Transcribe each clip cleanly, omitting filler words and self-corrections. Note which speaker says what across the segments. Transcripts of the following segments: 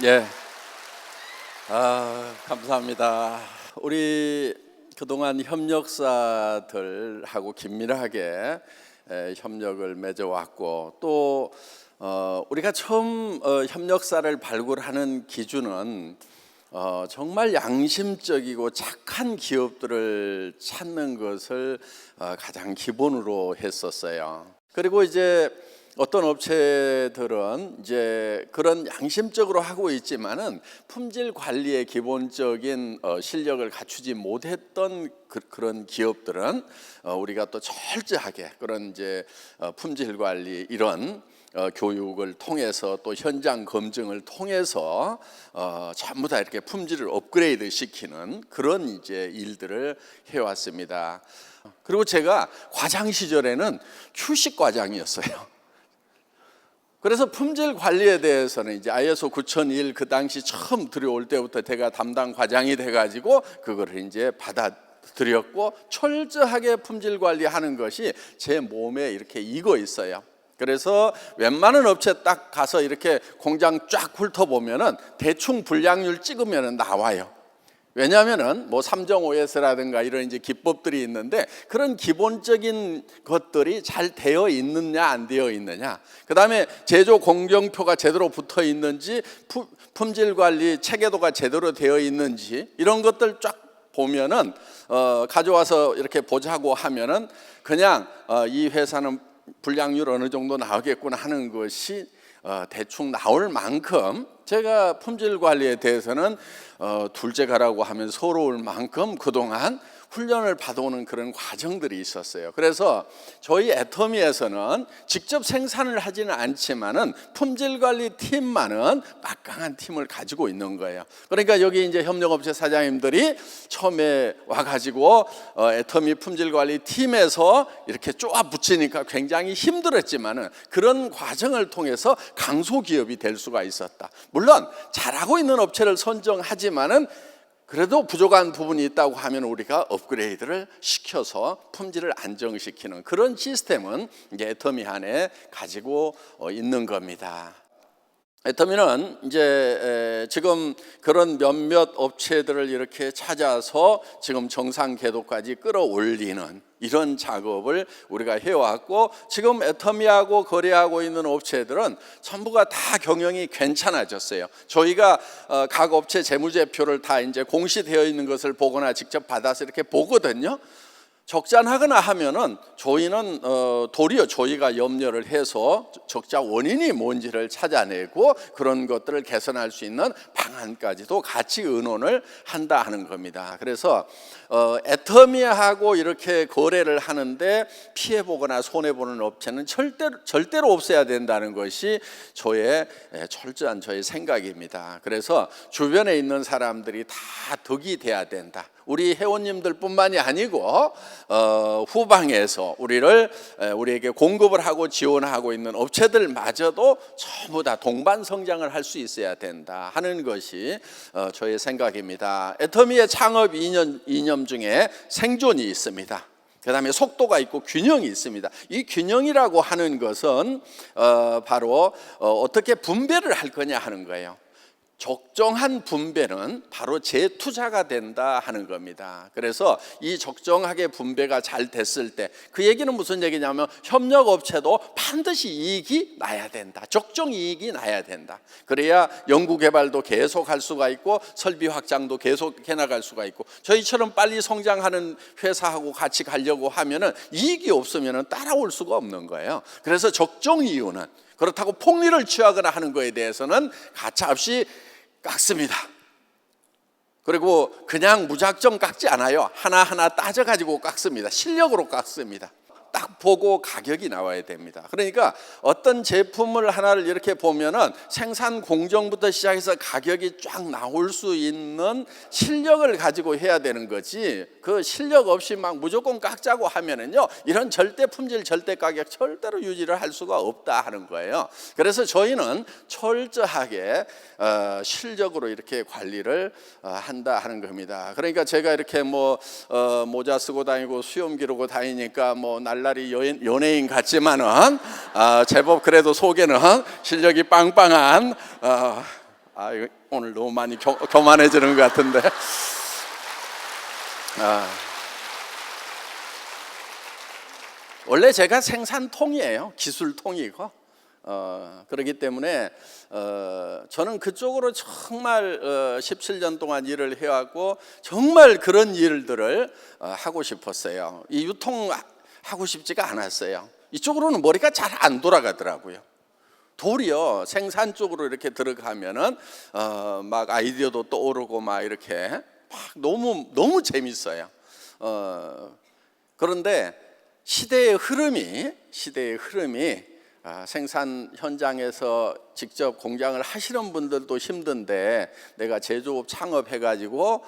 Speaker 1: 예. 감사합니다. 우리 그동안 협력사들하고 긴밀하게 협력을 맺어왔고 또 우리가 처음 협력사를 발굴하는 기준은 정말 양심적이고 착한 기업들을 찾는 것을 가장 기본으로 했었어요. 그리고 이제 어떤 업체들은 이제 그런 양심적으로 하고 있지만은 품질 관리의 기본적인 실력을 갖추지 못했던 그런 기업들은 우리가 또 철저하게 그런 이제 품질 관리 이런 교육을 통해서 또 현장 검증을 통해서 전부 다 이렇게 품질을 업그레이드 시키는 그런 이제 일들을 해왔습니다. 그리고 제가 과장 시절에는 휴식 과장이었어요. 그래서 품질 관리에 대해서는 이제 ISO 9001 그 당시 처음 들여올 때부터 제가 담당 과장이 돼가지고 그거를 이제 받아들였고 철저하게 품질 관리하는 것이 제 몸에 이렇게 익어 있어요. 그래서 웬만한 업체 딱 가서 이렇게 공장 쫙 훑어보면은 대충 불량률 찍으면은 나와요. 왜냐하면은 뭐 3.5S라든가 이런 이제 기법들이 있는데 그런 기본적인 것들이 잘 되어 있느냐 안 되어 있느냐, 그 다음에 제조 공정표가 제대로 붙어 있는지 품질 관리 체계도가 제대로 되어 있는지 이런 것들 쫙 보면은 가져와서 이렇게 보자고 하면은 그냥 이 회사는 불량률 어느 정도 나오겠구나 하는 것이 대충 나올 만큼 제가 품질 관리에 대해서는 둘째 가라고 하면 서러울 만큼 그동안 훈련을 받아오는 그런 과정들이 있었어요. 그래서 저희 애터미에서는 직접 생산을 하지는 않지만은 품질 관리 팀만은 막강한 팀을 가지고 있는 거예요. 그러니까 여기 이제 협력업체 사장님들이 처음에 와가지고 애터미 품질 관리 팀에서 이렇게 쪼아 붙이니까 굉장히 힘들었지만은 그런 과정을 통해서 강소 기업이 될 수가 있었다. 물론 잘하고 있는 업체를 선정하지만은 그래도 부족한 부분이 있다고 하면 우리가 업그레이드를 시켜서 품질을 안정시키는 그런 시스템은 이제 애터미 안에 가지고 있는 겁니다. 애터미는 이제 지금 그런 몇몇 업체들을 이렇게 찾아서 지금 정상 궤도까지 끌어올리는 이런 작업을 우리가 해왔고, 지금 애터미하고 거래하고 있는 업체들은 전부가 다 경영이 괜찮아졌어요. 저희가 각 업체 재무제표를 다 이제 공시되어 있는 것을 보거나 직접 받아서 이렇게 보거든요. 적자나거나 하면은 저희는 도리어 저희가 염려를 해서 적자 원인이 뭔지를 찾아내고 그런 것들을 개선할 수 있는 방안까지도 같이 의논을 한다 하는 겁니다. 그래서 애터미하고 이렇게 거래를 하는데 피해보거나 손해보는 업체는 절대로 없애야 된다는 것이 저의 철저한 저의 생각입니다. 그래서 주변에 있는 사람들이 다 덕이 돼야 된다. 우리 회원님들 뿐만이 아니고 후방에서 우리에게 공급을 하고 지원하고 있는 업체들마저도 전부 다 동반 성장을 할 수 있어야 된다 하는 것이 저의 생각입니다. 애터미의 창업 이념 중에 생존이 있습니다. 그 다음에 속도가 있고 균형이 있습니다. 이 균형이라고 하는 것은 바로 어떻게 분배를 할 거냐 하는 거예요. 적정한 분배는 바로 재투자가 된다 하는 겁니다. 그래서 이 적정하게 분배가 잘 됐을 때 그 얘기는 무슨 얘기냐면 협력업체도 반드시 이익이 나야 된다. 적정 이익이 나야 된다. 그래야 연구개발도 계속 할 수가 있고 설비 확장도 계속 해나갈 수가 있고, 저희처럼 빨리 성장하는 회사하고 같이 가려고 하면은 이익이 없으면은 따라올 수가 없는 거예요. 그래서 적정 이유는, 그렇다고 폭리를 취하거나 하는 거에 대해서는 가차없이 깎습니다. 그리고 그냥 무작정 깎지 않아요. 하나하나 따져가지고 깎습니다. 실력으로 깎습니다. 딱 보고 가격이 나와야 됩니다. 그러니까 어떤 제품을 하나를 이렇게 보면은 생산 공정부터 시작해서 가격이 쫙 나올 수 있는 실력을 가지고 해야 되는 거지, 그 실력 없이 막 무조건 깎자고 하면은요, 이런 절대 품질 절대 가격 절대로 유지를 할 수가 없다 하는 거예요. 그래서 저희는 철저하게 실력으로 이렇게 관리를 한다 하는 겁니다. 그러니까 제가 이렇게 모자 쓰고 다니고 수염 기르고 다니니까 날라리 연예인 같지만은 제법 그래도 속에는 실력이 빵빵한 이거 오늘 너무 많이 교만해지는 것 같은데. 원래 제가 생산통이에요. 기술통이고. 그렇기 때문에 저는 그쪽으로 정말 17년 동안 일을 해왔고 정말 그런 일들을 하고 싶었어요. 이 유통 하고 싶지가 않았어요. 이쪽으로는 머리가 잘 안 돌아가더라고요. 도리어 생산 쪽으로 이렇게 들어가면은 막 아이디어도 떠오르고 막 이렇게 막 너무 재밌어요. 그런데 시대의 흐름이 생산 현장에서 직접 공장을 하시는 분들도 힘든데 내가 제조업 창업해가지고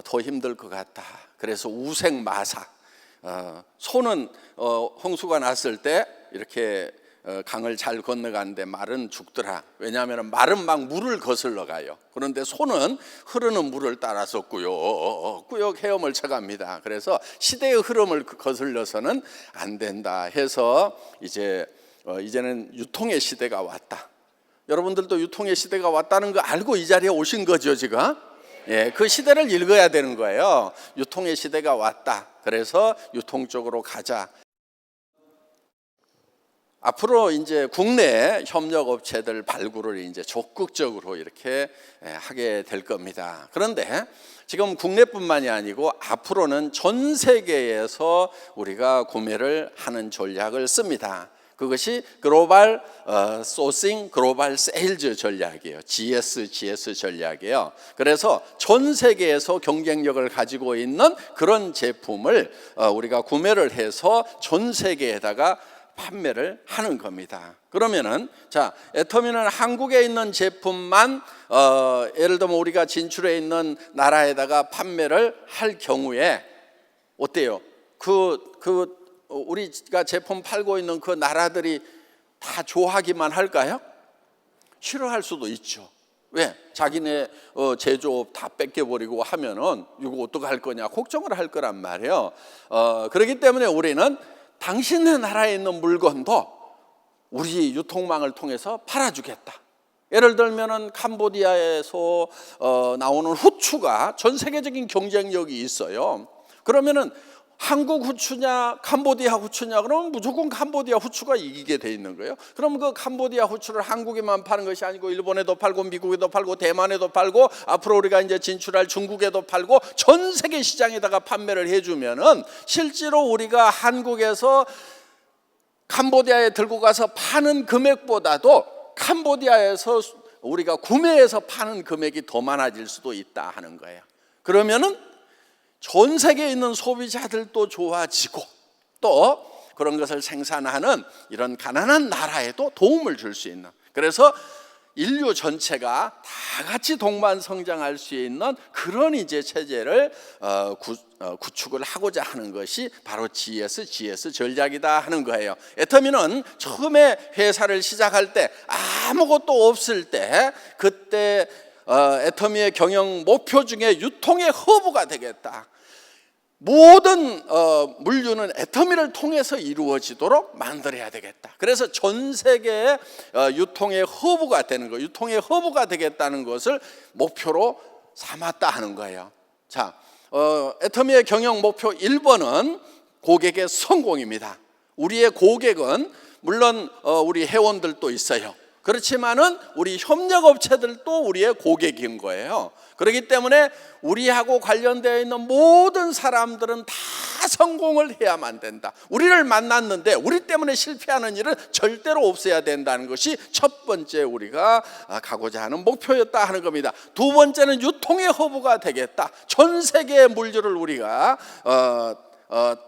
Speaker 1: 더 힘들 것 같다. 그래서 우생마사. 소는 홍수가 났을 때 이렇게 강을 잘 건너가는데 말은 죽더라. 왜냐하면 말은 막 물을 거슬러 가요. 그런데 소는 흐르는 물을 따라서 꾸역꾸역 헤엄을 쳐갑니다. 그래서 시대의 흐름을 거슬려서는 안 된다 해서 이제는 유통의 시대가 왔다. 여러분들도 유통의 시대가 왔다는 거 알고 이 자리에 오신 거죠, 지금? 예, 그 시대를 읽어야 되는 거예요. 유통의 시대가 왔다. 그래서 유통 쪽으로 가자. 앞으로 이제 국내 협력업체들 발굴을 이제 적극적으로 이렇게 하게 될 겁니다. 그런데 지금 국내뿐만이 아니고 앞으로는 전 세계에서 우리가 구매를 하는 전략을 씁니다. 그것이 글로벌 소싱, 글로벌 세일즈 전략이에요. GS 전략이에요. 그래서 전 세계에서 경쟁력을 가지고 있는 그런 제품을 우리가 구매를 해서 전 세계에다가 판매를 하는 겁니다. 그러면은 애터미는 한국에 있는 제품만 예를 들면 우리가 진출해 있는 나라에다가 판매를 할 경우에 어때요? 우리가 제품 팔고 있는 그 나라들이 다 좋아하기만 할까요? 싫어할 수도 있죠. 왜? 자기네 제조업 다 뺏겨버리고 하면은 이거 어떡할 거냐 걱정을 할 거란 말이에요. 그렇기 때문에 우리는 당신네 나라에 있는 물건도 우리 유통망을 통해서 팔아주겠다. 예를 들면은 캄보디아에서 나오는 후추가 전 세계적인 경쟁력이 있어요. 그러면은 한국 후추냐 캄보디아 후추냐 그러면 무조건 캄보디아 후추가 이기게 돼 있는 거예요. 그럼 그 캄보디아 후추를 한국에만 파는 것이 아니고 일본에도 팔고 미국에도 팔고 대만에도 팔고 앞으로 우리가 이제 진출할 중국에도 팔고 전 세계 시장에다가 판매를 해주면은 실제로 우리가 한국에서 캄보디아에 들고 가서 파는 금액보다도 캄보디아에서 우리가 구매해서 파는 금액이 더 많아질 수도 있다 하는 거예요. 그러면은 전 세계에 있는 소비자들도 좋아지고 또 그런 것을 생산하는 이런 가난한 나라에도 도움을 줄 수 있는, 그래서 인류 전체가 다 같이 동반 성장할 수 있는 그런 이제 체제를 구축을 하고자 하는 것이 바로 GS 전략이다 하는 거예요. 애터미는 처음에 회사를 시작할 때 아무것도 없을 때 그때 애터미의 경영 목표 중에 유통의 허브가 되겠다. 모든 물류는 애터미를 통해서 이루어지도록 만들어야 되겠다. 그래서 전 세계의 유통의 허브가 되는 거, 유통의 허브가 되겠다는 것을 목표로 삼았다 하는 거예요. 자, 애터미의 경영 목표 1번은 고객의 성공입니다. 우리의 고객은 물론 우리 회원들도 있어요. 그렇지만은 우리 협력업체들도 우리의 고객인 거예요. 그렇기 때문에 우리하고 관련되어 있는 모든 사람들은 다 성공을 해야만 된다. 우리를 만났는데 우리 때문에 실패하는 일은 절대로 없어야 된다는 것이 첫 번째 우리가 가고자 하는 목표였다 하는 겁니다. 두 번째는 유통의 허브가 되겠다. 전 세계의 물류를 우리가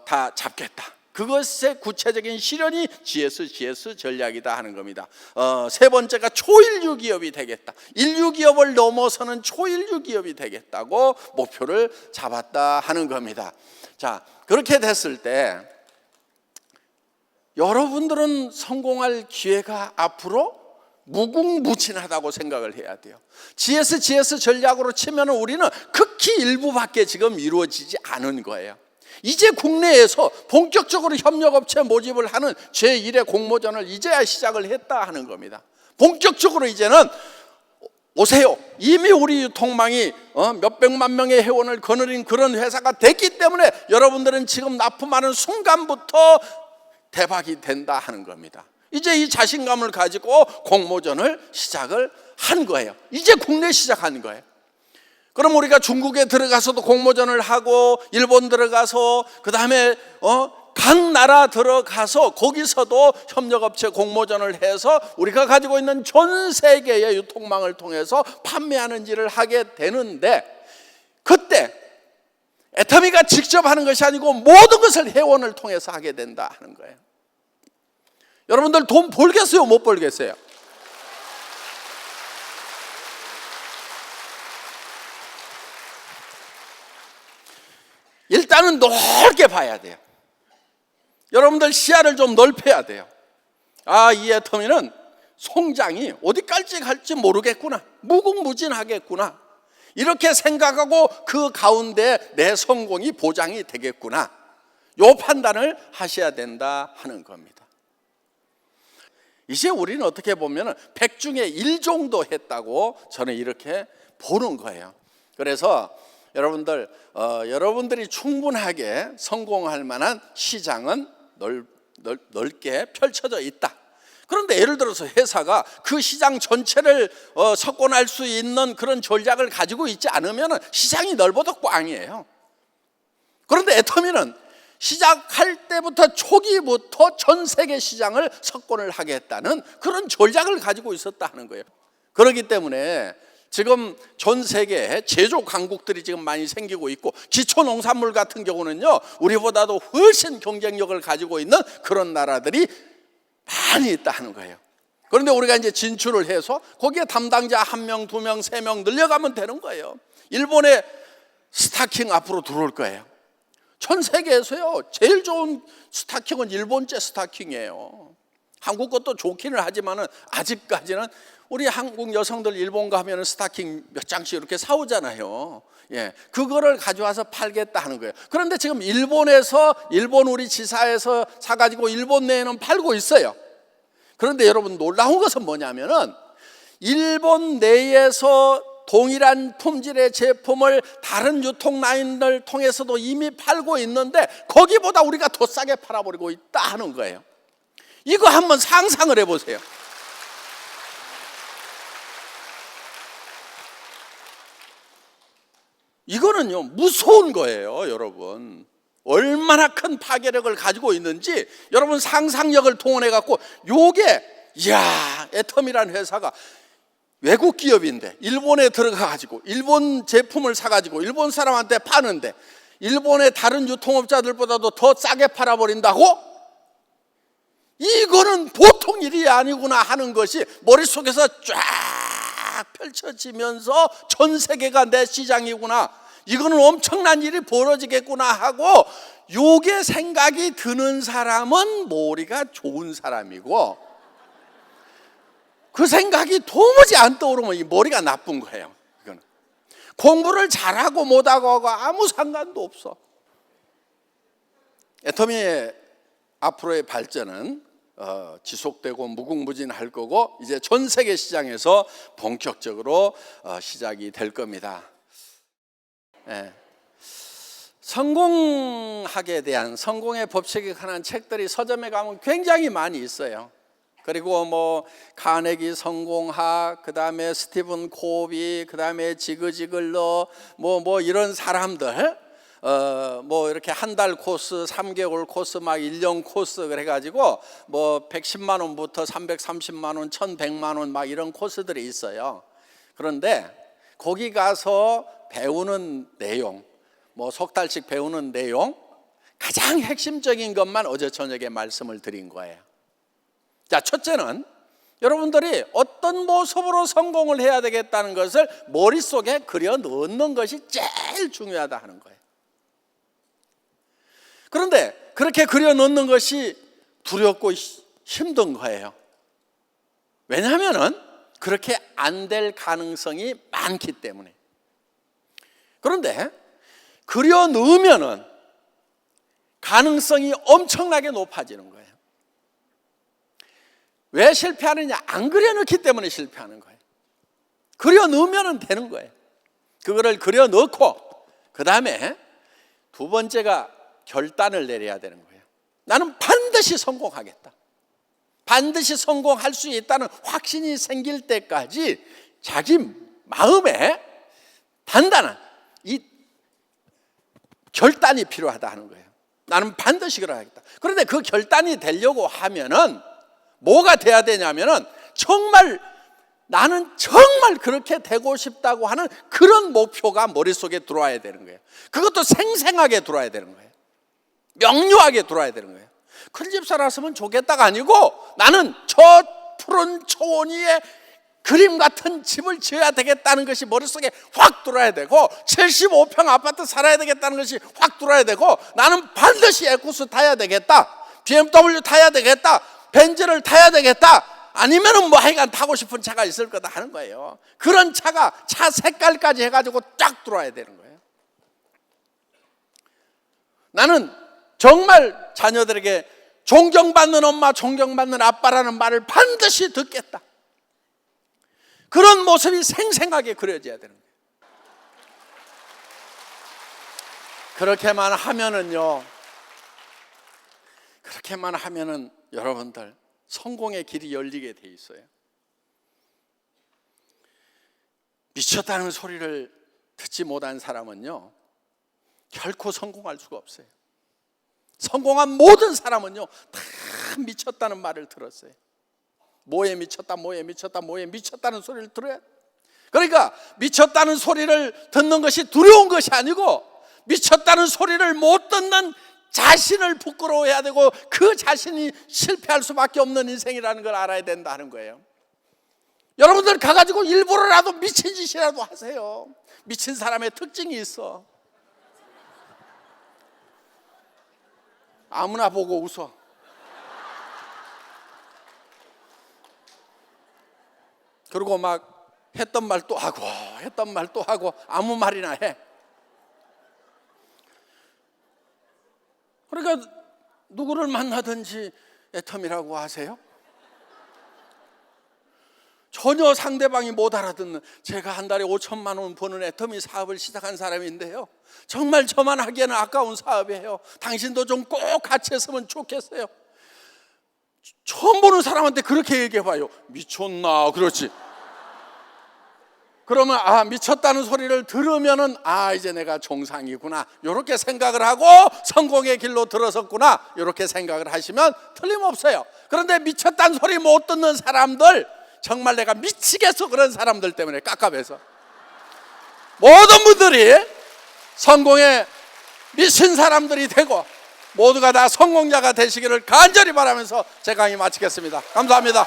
Speaker 1: 다 잡겠다. 그것의 구체적인 실현이 GS 전략이다 하는 겁니다. 세 번째가 초인류 기업이 되겠다. 인류 기업을 넘어서는 초인류 기업이 되겠다고 목표를 잡았다 하는 겁니다. 자, 그렇게 됐을 때 여러분들은 성공할 기회가 앞으로 무궁무진하다고 생각을 해야 돼요. GS 전략으로 치면 우리는 극히 일부밖에 지금 이루어지지 않은 거예요. 이제 국내에서 본격적으로 협력업체 모집을 하는 제1의 공모전을 이제야 시작을 했다 하는 겁니다. 본격적으로 이제는 오세요. 이미 우리 유통망이 몇백만 명의 회원을 거느린 그런 회사가 됐기 때문에 여러분들은 지금 납품하는 순간부터 대박이 된다 하는 겁니다. 이제 이 자신감을 가지고 공모전을 시작을 한 거예요. 이제 국내 시작한 거예요. 그럼 우리가 중국에 들어가서도 공모전을 하고 일본 들어가서 그 다음에 각 나라 들어가서 거기서도 협력업체 공모전을 해서 우리가 가지고 있는 전 세계의 유통망을 통해서 판매하는 일을 하게 되는데, 그때 애터미가 직접 하는 것이 아니고 모든 것을 회원을 통해서 하게 된다 하는 거예요. 여러분들 돈 벌겠어요? 못 벌겠어요? 일단은 넓게 봐야 돼요. 여러분들 시야를 좀 넓혀야 돼요. 이 애터미는 송장이 어디까지 갈지 모르겠구나, 무궁무진하겠구나, 이렇게 생각하고 그 가운데 내 성공이 보장이 되겠구나, 요 판단을 하셔야 된다 하는 겁니다. 이제 우리는 어떻게 보면 100 중에 1 정도 했다고 저는 이렇게 보는 거예요. 그래서 여러분들, 여러분들이 충분하게 성공할 만한 시장은 넓게 펼쳐져 있다. 그런데 예를 들어서 회사가 그 시장 전체를 석권할 수 있는 그런 전략을 가지고 있지 않으면 시장이 넓어도 꽝이에요. 그런데 애터미는 시작할 때부터 초기부터 전 세계 시장을 석권을 하겠다는 그런 전략을 가지고 있었다 하는 거예요. 그렇기 때문에 지금 전 세계에 제조 강국들이 지금 많이 생기고 있고, 기초 농산물 같은 경우는요, 우리보다도 훨씬 경쟁력을 가지고 있는 그런 나라들이 많이 있다 하는 거예요. 그런데 우리가 이제 진출을 해서 거기에 담당자 1명, 2명, 3명 늘려가면 되는 거예요. 일본의 스타킹 앞으로 들어올 거예요. 전 세계에서요, 제일 좋은 스타킹은 일본제 스타킹이에요. 한국 것도 좋기는 하지만 아직까지는 우리 한국 여성들 일본 가면 스타킹 몇 장씩 이렇게 사오잖아요. 그거를 가져와서 팔겠다 하는 거예요. 그런데 지금 일본에서, 일본 우리 지사에서 사가지고 일본 내에는 팔고 있어요. 그런데 여러분, 놀라운 것은 뭐냐면은 일본 내에서 동일한 품질의 제품을 다른 유통 라인을 통해서도 이미 팔고 있는데 거기보다 우리가 더 싸게 팔아버리고 있다 하는 거예요. 이거 한번 상상을 해보세요. 이거는요, 무서운 거예요. 여러분, 얼마나 큰 파괴력을 가지고 있는지 여러분 상상력을 동원해 갖고, 요게, 이야, 애터미라는 회사가 외국 기업인데 일본에 들어가 가지고 일본 제품을 사 가지고 일본 사람한테 파는데 일본의 다른 유통업자들보다도 더 싸게 팔아버린다고? 이거는 보통 일이 아니구나 하는 것이 머릿속에서 쫙 펼쳐지면서 전 세계가 내 시장이구나, 이거는 엄청난 일이 벌어지겠구나 하고 요게 생각이 드는 사람은 머리가 좋은 사람이고, 그 생각이 도무지 안 떠오르면 이 머리가 나쁜 거예요. 이거는 공부를 잘하고 못하고 아무 상관도 없어. 애터미의 앞으로의 발전은 지속되고 무궁무진할 거고, 이제 전 세계 시장에서 본격적으로 시작이 될 겁니다. 성공학에 대한, 성공의 법칙에 관한 책들이 서점에 가면 굉장히 많이 있어요. 그리고 뭐 카네기 성공학, 그 다음에 스티븐 코비, 그 다음에 지그지글러, 뭐 이런 사람들, 뭐 이렇게 한 달 코스, 3개월 코스, 막 1년 코스 그래가지고 뭐 110만 원부터 330만 원, 1100만 원 막 이런 코스들이 있어요. 그런데 거기 가서 배우는 내용, 뭐 석 달씩 배우는 내용, 가장 핵심적인 것만 어제 저녁에 말씀을 드린 거예요. 자, 첫째는 여러분들이 어떤 모습으로 성공을 해야 되겠다는 것을 머릿속에 그려 넣는 것이 제일 중요하다 하는 거예요. 그런데 그렇게 그려 넣는 것이 두렵고 힘든 거예요. 왜냐하면 그렇게 안 될 가능성이 많기 때문에. 그런데 그려 넣으면은 가능성이 엄청나게 높아지는 거예요. 왜 실패하느냐? 안 그려놓기 때문에 실패하는 거예요. 그려 넣으면 되는 거예요. 그거를 그려 넣고 그 다음에 두 번째가 결단을 내려야 되는 거예요. 나는 반드시 성공하겠다. 반드시 성공할 수 있다는 확신이 생길 때까지 자기 마음에 단단한 이 결단이 필요하다 하는 거예요. 나는 반드시 그러하겠다. 그런데 그 결단이 되려고 하면은 뭐가 돼야 되냐면은 정말 나는 정말 그렇게 되고 싶다고 하는 그런 목표가 머릿속에 들어와야 되는 거예요. 그것도 생생하게 들어와야 되는 거예요. 명료하게 들어와야 되는 거예요. 큰 집 살았으면 좋겠다가 아니고 나는 저 푸른 초원 위에 그림 같은 집을 지어야 되겠다는 것이 머릿속에 확 들어와야 되고 75평 아파트 살아야 되겠다는 것이 확 들어와야 되고 나는 반드시 에쿠스 타야 되겠다, BMW 타야 되겠다, 벤츠를 타야 되겠다, 아니면은 뭐 하여간 타고 싶은 차가 있을 거다 하는 거예요. 그런 차가 차 색깔까지 해가지고 쫙 들어와야 되는 거예요. 나는 정말 자녀들에게 존경받는 엄마, 존경받는 아빠라는 말을 반드시 듣겠다. 그런 모습이 생생하게 그려져야 되는 거예요. 그렇게만 하면은요, 그렇게만 하면은 여러분들 성공의 길이 열리게 돼 있어요. 미쳤다는 소리를 듣지 못한 사람은요 결코 성공할 수가 없어요. 성공한 모든 사람은요 다 미쳤다는 말을 들었어요. 뭐에 미쳤다, 뭐에 미쳤다, 뭐에 미쳤다는 소리를 들어야. 그러니까 미쳤다는 소리를 듣는 것이 두려운 것이 아니고 미쳤다는 소리를 못 듣는 자신을 부끄러워해야 되고 그 자신이 실패할 수밖에 없는 인생이라는 걸 알아야 된다는 거예요. 여러분들 가가지고 일부러라도 미친 짓이라도 하세요. 미친 사람의 특징이 있어. 아무나 보고 웃어. 그리고 막 했던 말 또 하고 했던 말 또 하고 아무 말이나 해. 그러니까 누구를 만나든지 애텀이라고 하세요? 전혀 상대방이 못 알아듣는, 제가 한 달에 5천만 원 버는 애터미 사업을 시작한 사람인데요 정말 저만 하기에는 아까운 사업이에요. 당신도 좀 꼭 같이 했으면 좋겠어요. 처음 보는 사람한테 그렇게 얘기해봐요. 미쳤나? 그렇지. 그러면 미쳤다는 소리를 들으면은 이제 내가 정상이구나 이렇게 생각을 하고 성공의 길로 들어섰구나 이렇게 생각을 하시면 틀림없어요. 그런데 미쳤다는 소리 못 듣는 사람들, 정말 내가 미치겠어 그런 사람들 때문에 깝깝해서 모든 분들이 성공에 미친 사람들이 되고 모두가 다 성공자가 되시기를 간절히 바라면서 제 강의 마치겠습니다. 감사합니다.